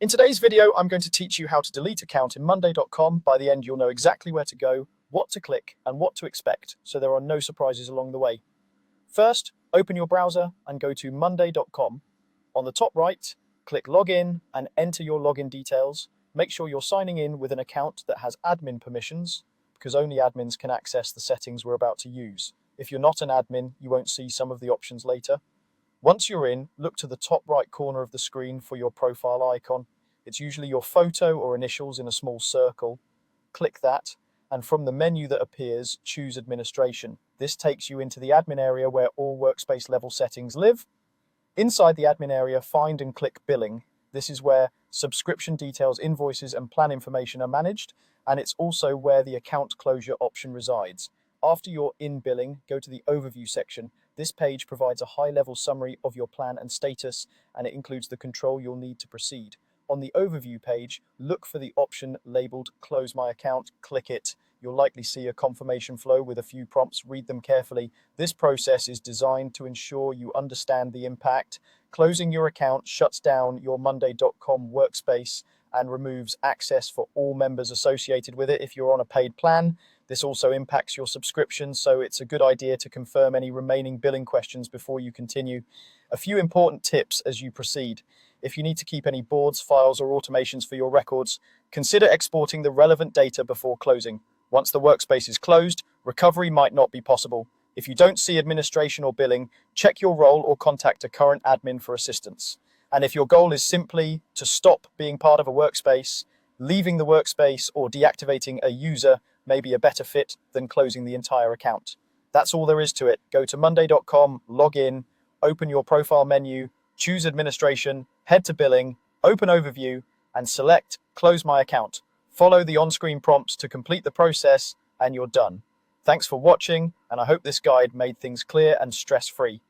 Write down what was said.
In today's video, I'm going to teach you how to delete account in monday.com. By the end, you'll know exactly where to go, what to click, and what to expect, so there are no surprises along the way. First, open your browser and go to monday.com. On the top right, click Login and enter your login details. Make sure you're signing in with an account that has admin permissions, because only admins can access the settings we're about to use. If you're not an admin, you won't see some of the options later. Once you're in, look to the top right corner of the screen for your profile icon. It's usually your photo or initials in a small circle. Click that, and from the menu that appears, choose Administration. This takes you into the admin area where all workspace level settings live. Inside the admin area, find and click Billing. This is where subscription details, invoices, and plan information are managed, and it's also where the account closure option resides. After you're in Billing, go to the Overview section. This page provides a high-level summary of your plan and status, and it includes the control you'll need to proceed. On the Overview page, look for the option labeled Close My Account. Click it. You'll likely see a confirmation flow with a few prompts. Read them carefully. This process is designed to ensure you understand the impact. Closing your account shuts down your monday.com workspace and removes access for all members associated with it if you're on a paid plan. This also impacts your subscription, so it's a good idea to confirm any remaining billing questions before you continue. A few important tips as you proceed. If you need to keep any boards, files, or automations for your records, consider exporting the relevant data before closing. Once the workspace is closed, recovery might not be possible. If you don't see administration or billing, check your role or contact a current admin for assistance. And if your goal is simply to stop being part of a workspace, leaving the workspace or deactivating a user may be a better fit than closing the entire account. That's all there is to it. Go to monday.com, log in, open your profile menu, choose Administration, head to Billing, open Overview, and select Close My Account. Follow the on-screen prompts to complete the process, and you're done. Thanks for watching, and I hope this guide made things clear and stress-free.